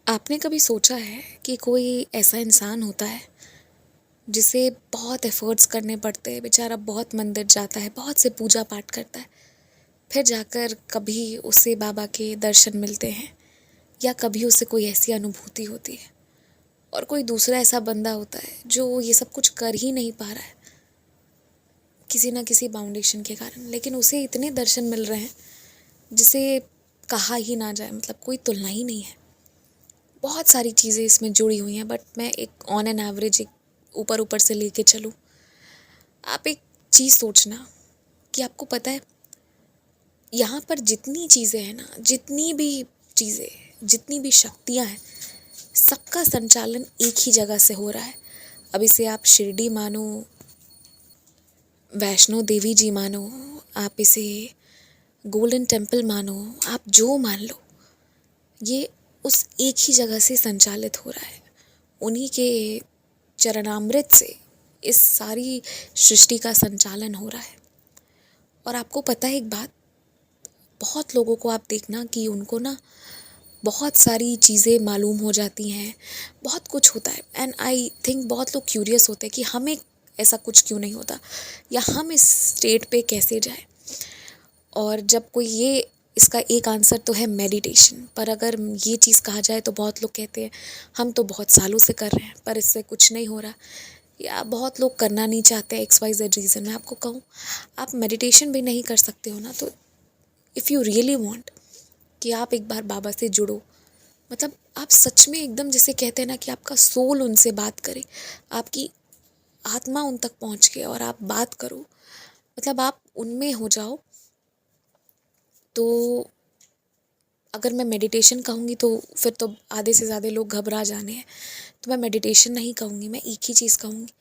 आपने कभी सोचा है कि कोई ऐसा इंसान होता है जिसे बहुत एफर्ट्स करने पड़ते हैं, बेचारा बहुत मंदिर जाता है, बहुत से पूजा पाठ करता है, फिर जाकर कभी उसे बाबा के दर्शन मिलते हैं या कभी उसे कोई ऐसी अनुभूति होती है। और कोई दूसरा ऐसा बंदा होता है जो ये सब कुछ कर ही नहीं पा रहा है किसी ना किसी बाउंडेशन के कारण, लेकिन उसे इतने दर्शन मिल रहे हैं जिसे कहा ही ना जाए, मतलब कोई तुलना ही नहीं है। बहुत सारी चीज़ें इसमें जुड़ी हुई हैं, बट मैं एक ऑन एन एवरेज एक ऊपर ऊपर से लेके चलूँ। आप एक चीज़ सोचना कि आपको पता है यहाँ पर जितनी चीज़ें हैं ना, जितनी भी चीज़ें, जितनी भी शक्तियाँ हैं, सबका संचालन एक ही जगह से हो रहा है। अब इसे आप शिरडी मानो, वैष्णो देवी जी मानो, आप इसे गोल्डन टेम्पल मानो, आप जो मान लो, ये उस एक ही जगह से संचालित हो रहा है। उन्हीं के चरणामृत से इस सारी सृष्टि का संचालन हो रहा है। और आपको पता है एक बात, बहुत लोगों को आप देखना कि उनको ना बहुत सारी चीज़ें मालूम हो जाती हैं, बहुत कुछ होता है। एंड आई थिंक बहुत लोग क्यूरियस होते हैं कि हमें ऐसा कुछ क्यों नहीं होता, या हम इस स्टेट पे कैसे जाएं। और जब कोई ये इसका एक आंसर तो है मेडिटेशन, पर अगर ये चीज़ कहा जाए तो बहुत लोग कहते हैं हम तो बहुत सालों से कर रहे हैं पर इससे कुछ नहीं हो रहा, या बहुत लोग करना नहीं चाहते XYZ रीज़न। मैं आपको कहूँ, आप मेडिटेशन भी नहीं कर सकते हो ना, तो इफ़ यू रियली वांट कि आप एक बार बाबा से जुड़ो, मतलब आप सच में एकदम जैसे कहते हैं ना कि आपका सोल उनसे बात करे, आपकी आत्मा उन तक पहुँच के और आप बात करो, मतलब आप उनमें हो जाओ। तो अगर मैं मेडिटेशन कहूँगी तो फिर तो आधे से ज़्यादा लोग घबरा जाने हैं, तो मैं मेडिटेशन नहीं कहूँगी, मैं एक ही चीज़ कहूँगी।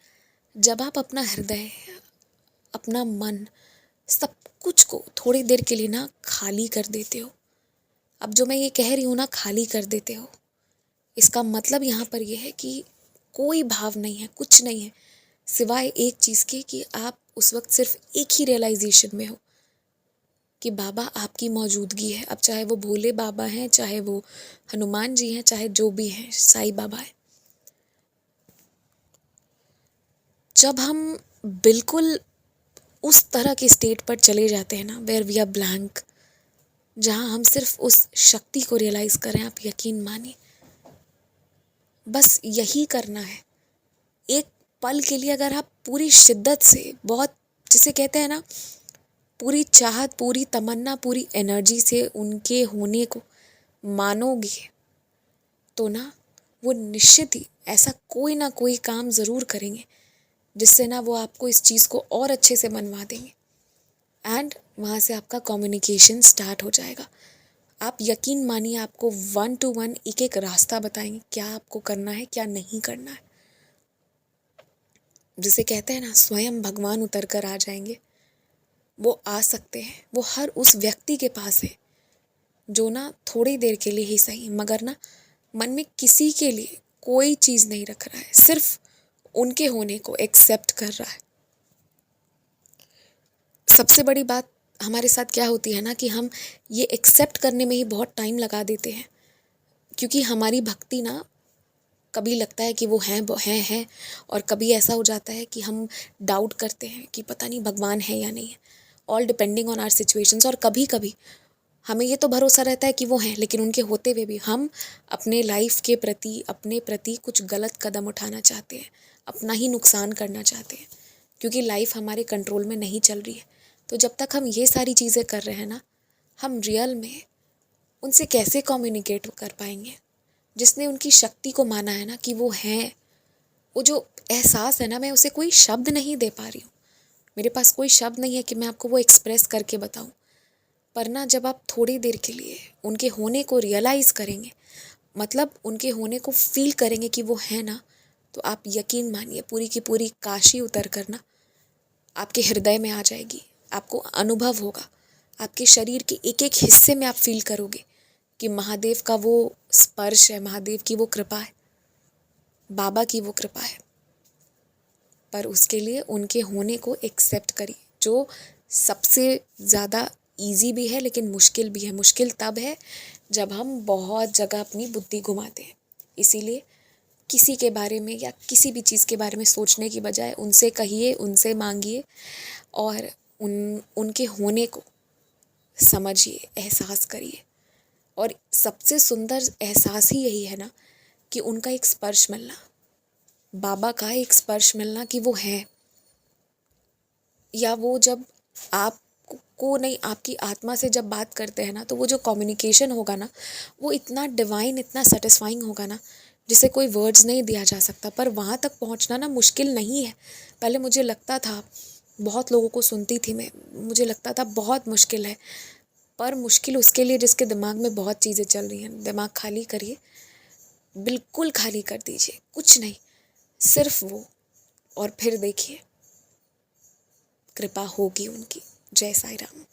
जब आप अपना हृदय, अपना मन, सब कुछ को थोड़ी देर के लिए ना खाली कर देते हो, अब जो मैं ये कह रही हूँ ना खाली कर देते हो, इसका मतलब यहाँ पर यह है कि कोई भाव नहीं है, कुछ नहीं है सिवाय एक चीज़ के कि आप उस वक्त सिर्फ एक ही रियलाइजेशन में हो कि बाबा आपकी मौजूदगी है। अब चाहे वो भोले बाबा हैं, चाहे वो हनुमान जी हैं, चाहे जो भी हैं, साईं बाबा है। जब हम बिल्कुल उस तरह के स्टेट पर चले जाते हैं ना, वेयर वी आर ब्लैंक, जहाँ हम सिर्फ उस शक्ति को रियलाइज करें, आप यकीन मानिए बस यही करना है। एक पल के लिए अगर आप पूरी शिद्दत से, बहुत जिसे कहते हैं ना, पूरी चाहत, पूरी तमन्ना, पूरी एनर्जी से उनके होने को मानोगे तो ना वो निश्चित ही ऐसा कोई ना कोई काम ज़रूर करेंगे जिससे ना वो आपको इस चीज़ को और अच्छे से मनवा देंगे। एंड वहाँ से आपका कम्युनिकेशन स्टार्ट हो जाएगा। आप यकीन मानिए आपको 1 to 1 एक एक रास्ता बताएंगे, क्या आपको करना है, क्या नहीं करना है। जिसे कहते हैं ना स्वयं भगवान उतर कर आ जाएंगे, वो आ सकते हैं। वो हर उस व्यक्ति के पास है जो ना थोड़ी देर के लिए ही सही, मगर ना मन में किसी के लिए कोई चीज़ नहीं रख रहा है, सिर्फ उनके होने को एक्सेप्ट कर रहा है। सबसे बड़ी बात हमारे साथ क्या होती है ना कि हम ये एक्सेप्ट करने में ही बहुत टाइम लगा देते हैं, क्योंकि हमारी भक्ति ना कभी लगता है कि वो हैं, और कभी ऐसा हो जाता है कि हम डाउट करते हैं कि पता नहीं भगवान है या नहीं है, all depending on our situations. और कभी कभी हमें ये तो भरोसा रहता है कि वो हैं, लेकिन उनके होते हुए भी हम अपने लाइफ के प्रति, अपने प्रति कुछ गलत कदम उठाना चाहते हैं, अपना ही नुकसान करना चाहते हैं, क्योंकि लाइफ हमारे कंट्रोल में नहीं चल रही है। तो जब तक हम ये सारी चीज़ें कर रहे हैं ना, हम रियल में उनसे कैसे कम्युनिकेट कर पाएंगे। जिसने उनकी शक्ति को माना है ना कि वो हैं, वो जो एहसास है ना, मैं उसे कोई शब्द नहीं दे पा रही हूँ, मेरे पास कोई शब्द नहीं है कि मैं आपको वो एक्सप्रेस करके बताऊँ। पर ना जब आप थोड़ी देर के लिए उनके होने को रियलाइज़ करेंगे, मतलब उनके होने को फील करेंगे कि वो है ना, तो आप यकीन मानिए पूरी की पूरी काशी उतर कर ना आपके हृदय में आ जाएगी। आपको अनुभव होगा, आपके शरीर के एक एक हिस्से में आप फील करोगे कि महादेव का वो स्पर्श है, महादेव की वो कृपा है, बाबा की वो कृपा है। पर उसके लिए उनके होने को एक्सेप्ट करिए, जो सबसे ज़्यादा ईजी भी है लेकिन मुश्किल भी है। मुश्किल तब है जब हम बहुत जगह अपनी बुद्धि घुमाते हैं। इसीलिए किसी के बारे में या किसी भी चीज़ के बारे में सोचने की बजाय उनसे कहिए, उनसे मांगिए और उनके होने को समझिए, एहसास करिए। और सबसे सुंदर एहसास ही यही है ना कि उनका एक स्पर्श मिलना, बाबा का एक स्पर्श मिलना कि वो है, या वो जब आप को नहीं, आपकी आत्मा से जब बात करते हैं ना, तो वो जो कम्युनिकेशन होगा ना, वो इतना डिवाइन, इतना सेटिस्फाइंग होगा ना, जिसे कोई वर्ड्स नहीं दिया जा सकता। पर वहाँ तक पहुँचना ना मुश्किल नहीं है। पहले मुझे लगता था, बहुत लोगों को सुनती थी मैं, मुझे लगता था बहुत मुश्किल है। पर मुश्किल उसके लिए जिसके दिमाग में बहुत चीज़ें चल रही हैं। दिमाग खाली करिए, बिल्कुल खाली कर दीजिए, कुछ नहीं, सिर्फ वो, और फिर देखिए कृपा होगी उनकी। जय साईं राम।